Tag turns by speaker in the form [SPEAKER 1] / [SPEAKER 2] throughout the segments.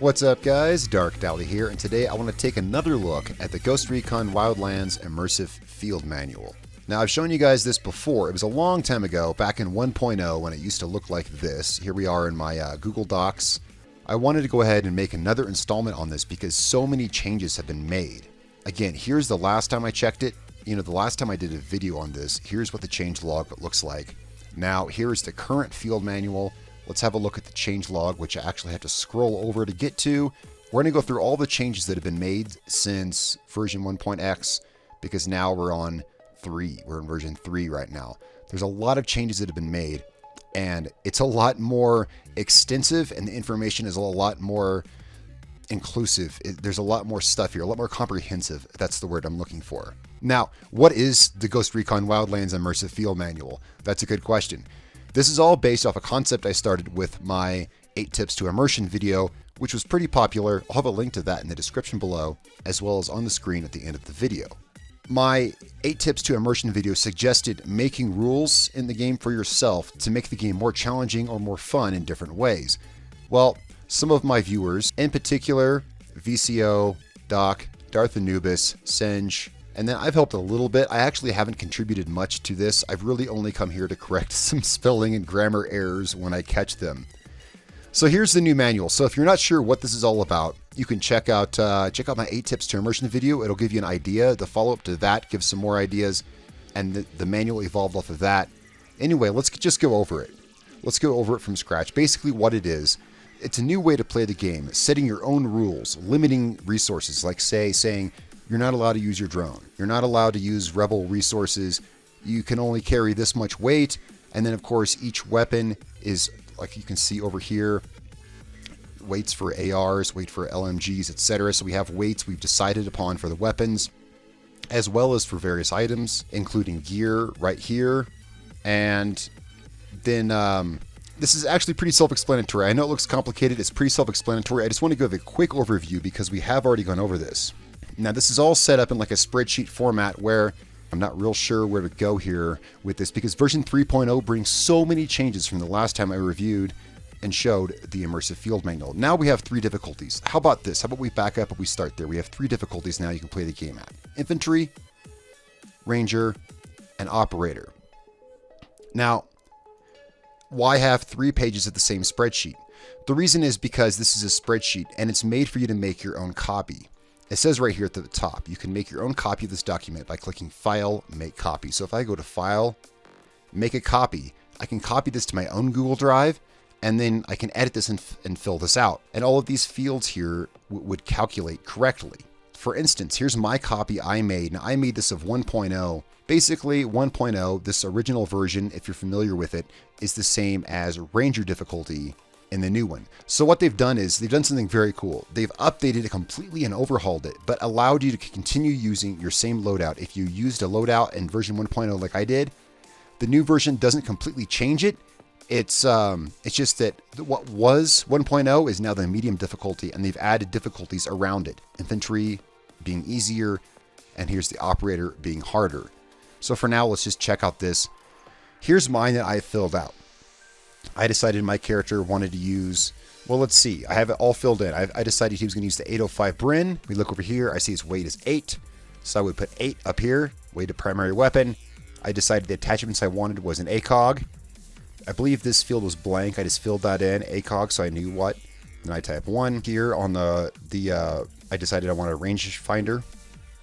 [SPEAKER 1] What's up guys, Darkdally here, and today I want to take another look at the Recon Wildlands Immersive Field Manual. Now I've shown you guys this before. It was a long time ago, back in 1.0 when it used to look like this. Here we are in my Google Docs. I wanted to go ahead and make another installment on this because so many changes have been made. Again, here's the last time I checked it. You know, the last time I did a video on this, here's what the change log looks like. Now here's the current field manual. Let's have a look at the change log, which I actually have to scroll over to get to. We're going to go through all the changes that have been made since version 1.x, because now we're on 3. We're in version 3 right now. There's a lot of changes that have been made, and it's a lot more extensive, and the information is a lot more inclusive. There's a lot more stuff here, a lot more comprehensive. That's the word I'm looking for. Now, what is the Recon Wildlands Immersive Field Manual? That's a good question. This is all based off a concept I started with my 8 Tips to Immersion video, which was pretty popular. I'll have a link to that in the description below, as well as on the screen at the end of the video. My 8 Tips to Immersion video suggested making rules in the game for yourself to make the game more challenging or more fun in different ways. Well, some of my viewers, in particular, VCO, Doc, Darth Anubis, Senj, and then I've helped a little bit. I actually haven't contributed much to this. I've really only come here to correct some spelling and grammar errors when I catch them. So here's the new manual. So if you're not sure what this is all about, you can check out my 8 Tips to Immersion video. It'll give you an idea. The follow-up to that gives some more ideas, and the manual evolved off of that. Anyway, let's just go over it. Let's go over it from scratch. Basically what it is, it's a new way to play the game, setting your own rules, limiting resources, like saying, you're not allowed to use your drone. You're not allowed to use rebel resources. You can only carry this much weight. And then, of course, each weapon is, like you can see over here, weights for ARs, weight for LMGs, etc. So we have weights we've decided upon for the weapons, as well as for various items, including gear right here. And then this is actually pretty self-explanatory. I know it looks complicated. It's pretty self-explanatory. I just want to give a quick overview because we have already gone over this. Now this is all set up in like a spreadsheet format where I'm not real sure where to go here with this because version 3.0 brings so many changes from the last time I reviewed and showed the immersive field manual. Now we have 3 difficulties. How about this? How about we back up and we start there? We have 3 difficulties now you can play the game at. Infantry, Ranger, and Operator. Now, why have 3 pages of the same spreadsheet? The reason is because this is a spreadsheet and it's made for you to make your own copy. It says right here at the top, you can make your own copy of this document by clicking File, Make Copy. So if I go to File, Make a Copy, I can copy this to my own Google Drive, and then I can edit this and fill this out. And all of these fields here would calculate correctly. For instance, here's my copy I made. Now I made this of 1.0. Basically, 1.0, this original version, if you're familiar with it, is the same as Ranger difficulty in the new one. So what they've done is they've done something very cool. They've updated it completely and overhauled it, but allowed you to continue using your same loadout. If you used a loadout in version 1.0 like I did, the new version doesn't completely change it. It's just that what was 1.0 is now the medium difficulty, and they've added difficulties around it. Infantry being easier, and here's the Operator being harder. So for now, let's just check out this. Here's mine that I filled out. I decided my character wanted to use, well, let's see. I have it all filled in. I decided he was going to use the 805 Brin. We look over here. I see his weight is 8. So I would put 8 up here, weight of primary weapon. I decided the attachments I wanted was an ACOG. I believe this field was blank. I just filled that in, ACOG, so I knew what. Then I type 1 here on I decided I wanted a range finder,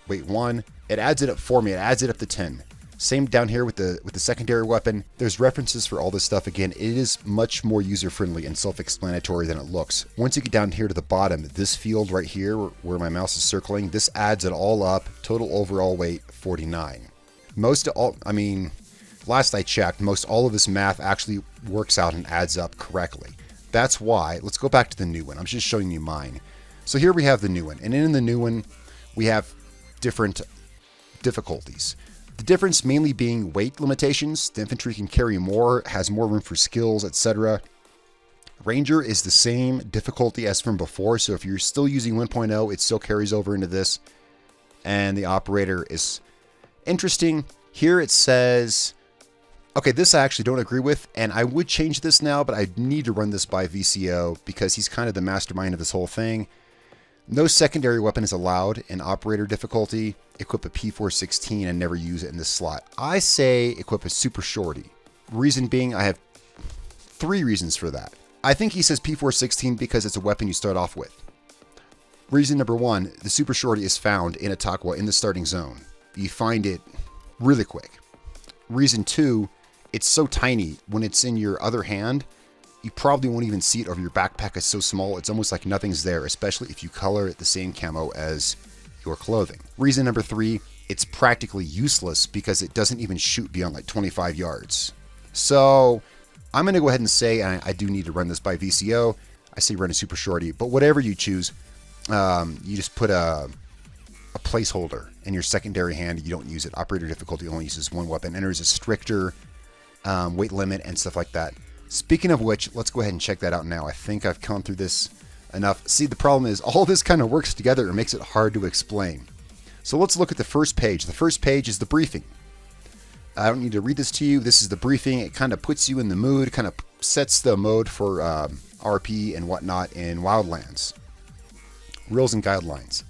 [SPEAKER 1] weight 1. It adds it up for me. It adds it up to 10. Same down here with the secondary weapon. There's references for all this stuff. Again, it is much more user-friendly and self-explanatory than it looks. Once you get down here to the bottom, this field right here where my mouse is circling, this adds it all up. Total overall weight, 49. Last I checked, most all of this math actually works out and adds up correctly. That's why, let's go back to the new one. I'm just showing you mine. So here we have the new one. And in the new one, we have different difficulties. The difference mainly being weight limitations. The infantry can carry more, has more room for skills, etc. Ranger is the same difficulty as from before, so if you're still using 1.0, it still carries over into this. And the Operator is interesting. Here it says Okay, this I actually don't agree with, and I would change this now, but I need to run this by v3.0 because he's kind of the mastermind of this whole thing. No secondary weapon is allowed in operator difficulty. Equip a P416 and never use it in this slot. I say equip a super shorty. Reason being, I have 3 reasons for that. I think he says P416 because it's a weapon you start off with. Reason number 1, the super shorty is found in Ataqua in the starting zone. You find it really quick. Reason 2, it's so tiny when it's in your other hand, you probably won't even see it over your backpack. It's so small, it's almost like nothing's there, especially if you color it the same camo as your clothing. Reason number 3, it's practically useless because it doesn't even shoot beyond like 25 yards. So I'm going to go ahead and say, I do need to run this by v3.0, I say run a super shorty, but whatever you choose, you just put a placeholder in your secondary hand. You don't use it. Operator difficulty only uses 1 weapon, and there's a stricter weight limit and stuff like that. Speaking of which, let's go ahead and check that out now. I think I've gone through this enough. See, the problem is all this kind of works together and makes it hard to explain. So let's look at the first page. The first page is the briefing. I don't need to read this to you. This is the briefing. It kind of puts you in the mood, kind of sets the mode for RP and whatnot in Wildlands. Rules and guidelines.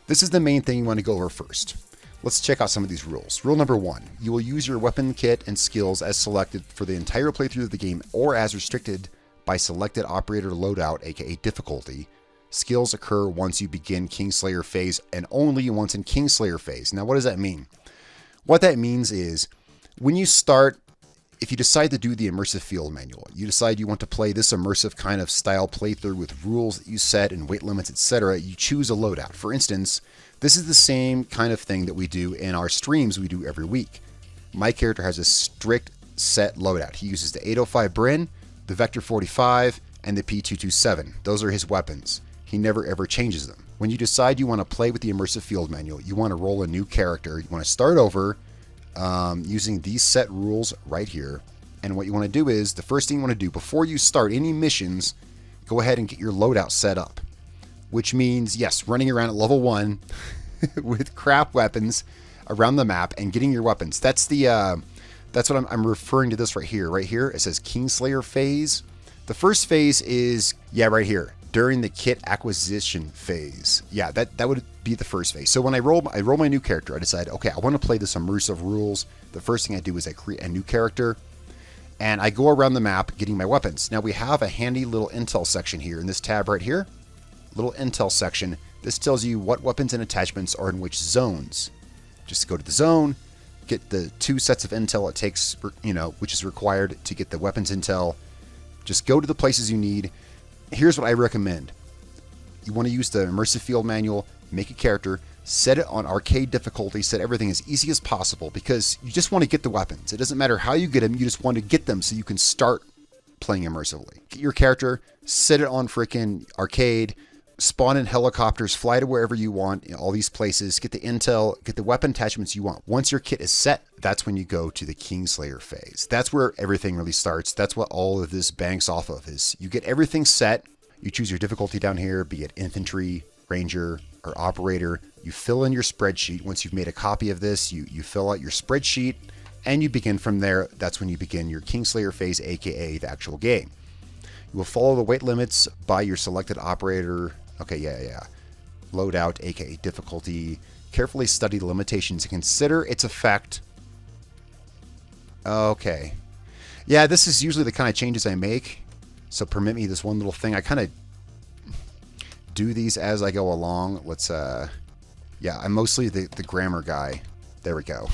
[SPEAKER 1] This is the main thing you want to go over first. Let's check out some of these rules. Rule number 1, you will use your weapon kit and skills as selected for the entire playthrough of the game or as restricted by selected operator loadout, aka difficulty. Skills occur once you begin Kingslayer phase and only once in Kingslayer phase. Now, what does that mean? What that means is when you start, if you decide to do the immersive field manual, you decide you want to play this immersive kind of style playthrough with rules that you set and weight limits, etc., you choose a loadout. For instance, this is the same kind of thing that we do in our streams we do every week. My character has a strict set loadout. He uses the 805 Brin, the Vector 45, and the P227. Those are his weapons. He never ever changes them. When you decide you want to play with the immersive field manual, you want to roll a new character, you want to start over using these set rules right here. And what you want to do is, the first thing you want to do before you start any missions, go ahead and get your loadout set up. Which means, yes, running around at level 1 with crap weapons around the map and getting your weapons. That's the that's what I'm referring to this right here. Right here, it says Kingslayer phase. The first phase is, yeah, right here, during the kit acquisition phase. Yeah, that would be the first phase. So when I roll my new character, I decide, okay, I want to play this immersive rules. The first thing I do is I create a new character, and I go around the map getting my weapons. Now we have a handy little intel section here in this tab right here. Little intel section. This tells you what weapons and attachments are in which zones. Just go to the zone, get the 2 sets of intel it takes, which is required to get the weapons intel. Just go to the places you need. Here's what I recommend. You want to use the immersive field manual, make a character, set it on arcade difficulty, set everything as easy as possible because you just want to get the weapons. It doesn't matter how you get them, you just want to get them so you can start playing immersively. Get your character, set it on freaking arcade, spawn in helicopters, fly to wherever you want, all these places, get the intel, get the weapon attachments you want. Once your kit is set, that's when you go to the Kingslayer phase. That's where everything really starts. That's what all of this banks off of is you get everything set, you choose your difficulty down here, be it infantry, ranger, or operator. You fill in your spreadsheet. Once you've made a copy of this, you fill out your spreadsheet and you begin from there. That's when you begin your Kingslayer phase, aka the actual game. You will follow the weight limits by your selected operator. Okay, yeah. Loadout, aka difficulty. Carefully study the limitations and consider its effect. Okay. Yeah, this is usually the kind of changes I make. So permit me this one little thing. I kind of do these as I go along. Let's, yeah, I'm mostly the grammar guy. There we go.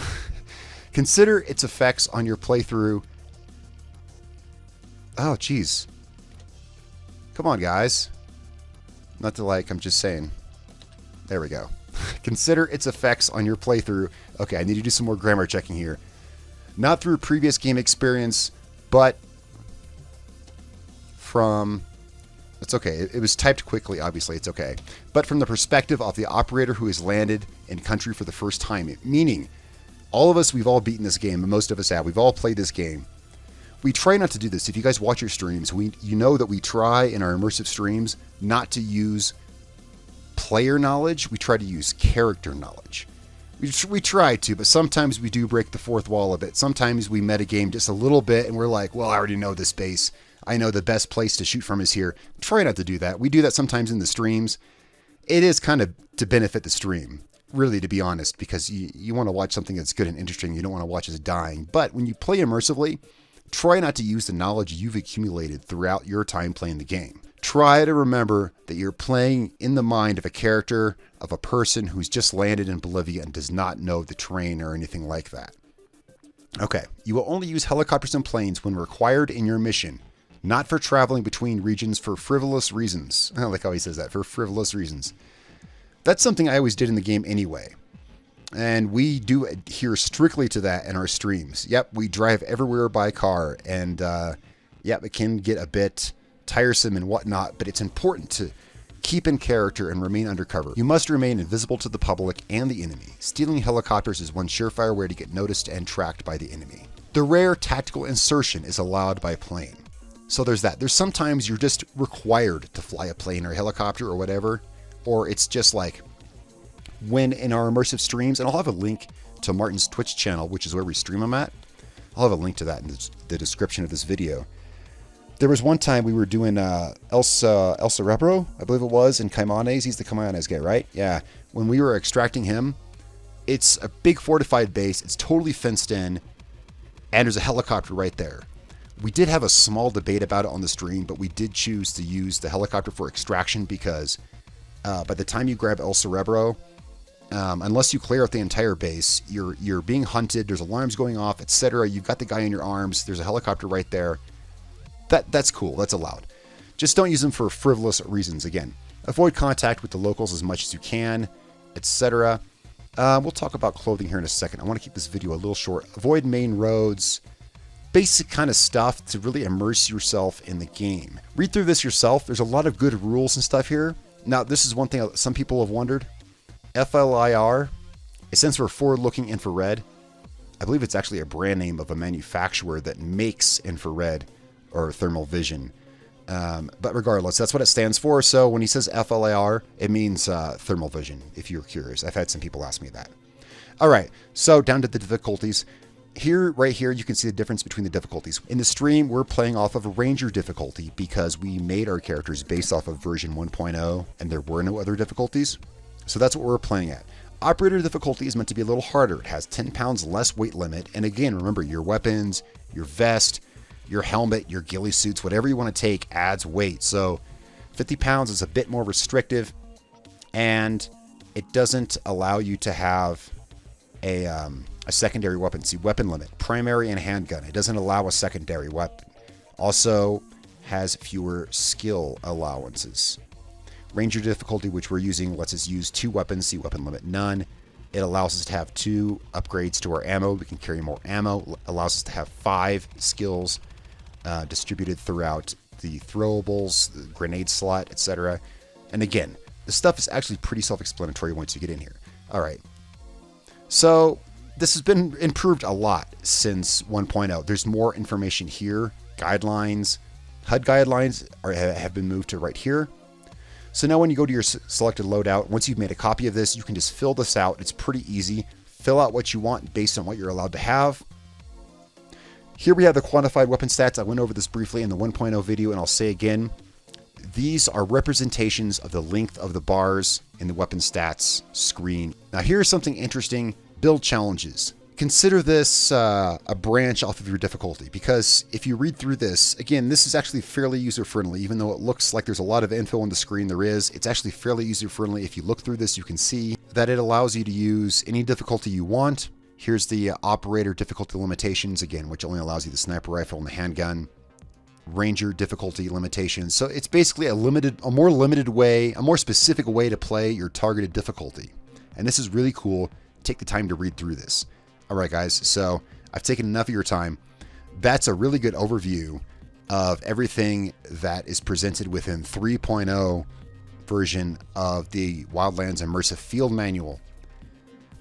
[SPEAKER 1] Consider its effects on your playthrough. Oh, geez. Come on, guys. Not to like, I'm just saying. There we go. Consider its effects on your playthrough. Okay, I need to do some more grammar checking here. Not through previous game experience, but from... It's okay. It was typed quickly, obviously. It's okay. But from the perspective of the operator who has landed in country for the first time. Meaning, all of us, we've all beaten this game, and most of us have. We've all played this game. We try not to do this. If you guys watch your streams, you know that we try in our immersive streams not to use player knowledge. We try to use character knowledge. We try to, but sometimes we do break the fourth wall a bit. Sometimes we metagame just a little bit and we're like, well, I already know this base. I know the best place to shoot from is here. Try not to do that. We do that sometimes in the streams. It is kind of to benefit the stream, really, to be honest, because you want to watch something that's good and interesting. You don't want to watch us dying. But when you play immersively, try not to use the knowledge you've accumulated throughout your time playing the game. Try to remember that you're playing in the mind of a character, of a person who's just landed in Bolivia and does not know the terrain or anything like that. Okay, you will only use helicopters and planes when required in your mission, not for traveling between regions for frivolous reasons. I like how he says that, for frivolous reasons. That's something I always did in the game anyway. And we do adhere strictly to that in our streams. Yep, we drive everywhere by car, and yep, it can get a bit tiresome and whatnot, but it's important to keep in character and remain undercover. You must remain invisible to the public and the enemy. Stealing helicopters is one surefire way to get noticed and tracked by the enemy. The rare tactical insertion is allowed by plane. So there's that. There's sometimes you're just required to fly a plane or a helicopter or whatever, or it's just like when in our immersive streams, and I'll have a link to Martin's Twitch channel, which is where we stream them at. I'll have a link to that in the description of this video. There was one time we were doing El Cerebro, I believe it was, in Caimanes. He's the Caimanes guy, right? Yeah. When we were extracting him, it's a big fortified base. It's totally fenced in, and there's a helicopter right there. We did have a small debate about it on the stream, but we did choose to use the helicopter for extraction because by the time you grab El Cerebro, unless you clear out the entire base, you're being hunted, there's alarms going off, etc. You've got the guy in your arms, there's a helicopter right there. That's cool, that's allowed. Just don't use them for frivolous reasons. Again, avoid contact with the locals as much as you can, etc. We'll talk about clothing here in a second. I want to keep this video a little short. Avoid main roads. Basic kind of stuff to really immerse yourself in the game. Read through this yourself. There's a lot of good rules and stuff here. Now, this is one thing some people have wondered. FLIR, it stands for forward-looking infrared. I believe it's actually a brand name of a manufacturer that makes infrared or thermal vision. But regardless, that's what it stands for. So when he says FLIR, it means thermal vision, if you're curious. I've had some people ask me that. All right, so down to the difficulties. Right here, you can see the difference between the difficulties. In the stream, we're playing off of a Ranger difficulty because we made our characters based off of version 1.0 and there were no other difficulties. So that's what we're playing at. Operator difficulty is meant to be a little harder. It has 10 pounds less weight limit. And again, remember, your weapons, your vest, your helmet, your ghillie suits, whatever you want to take adds weight. So 50 pounds is a bit more restrictive, and it doesn't allow you to have a secondary weapon. See, weapon limit, primary and handgun. It doesn't allow a secondary weapon. Also has fewer skill allowances. Ranger difficulty, which we're using, lets us use 2 weapons. See, weapon limit none. It allows us to have 2 upgrades to our ammo. We can carry more ammo. Allows us to have 5 skills distributed throughout the throwables, the grenade slot, etc. And again, the stuff is actually pretty self-explanatory once you get in here. All right. So this has been improved a lot since 1.0. There's more information here. Guidelines, HUD guidelines have been moved to right here. So now when you go to your selected loadout, once you've made a copy of this, you can just fill this out. It's pretty easy. Fill out what you want based on what you're allowed to have. Here we have the quantified weapon stats. I went over this briefly in the 1.0 video, and I'll say again, these are representations of the length of the bars in the weapon stats screen. Now here's something interesting, build challenges. Consider this a branch off of your difficulty, because if you read through this, again, this is actually fairly user-friendly. Even though it looks like there's a lot of info on the screen, it's actually fairly user-friendly. If you look through this, you can see that it allows you to use any difficulty you want. Here's the operator difficulty limitations, again, which only allows you the sniper rifle and the handgun. Ranger difficulty limitations. So it's basically a more limited way, a more specific way to play your targeted difficulty. And this is really cool. Take the time to read through this. All right, guys, so I've taken enough of your time. That's a really good overview of everything that is presented within 3.0 version of the Wildlands Immersive Field Manual.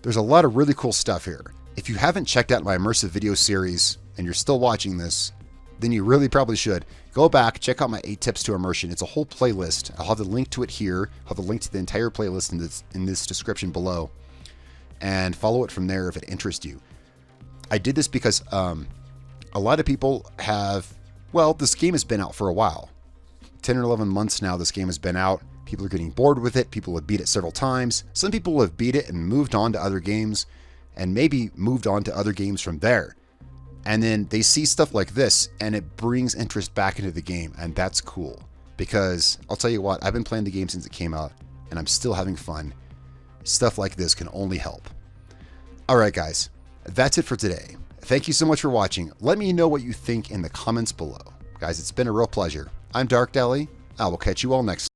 [SPEAKER 1] There's a lot of really cool stuff here. If you haven't checked out my immersive video series and you're still watching this, then you really probably should. Go back, check out my 8 tips to immersion. It's a whole playlist. I'll have the link to it here. I'll have the link to the entire playlist in this description below. and follow it from there if it interests you. I did this because a lot of people have, well, this game has been out for a while. 10 or 11 months now this game has been out. People are getting bored with it. People have beat it several times. Some people have beat it and moved on to other games, and maybe moved on to other games from there. And then they see stuff like this, and it brings interest back into the game, and that's cool. Because, I'll tell you what, I've been playing the game since it came out, and I'm still having fun. Stuff like this can only help. Alright guys, that's it for today. Thank you so much for watching. Let me know what you think in the comments below. Guys, it's been a real pleasure. I'm Darkdally. I will catch you all next time.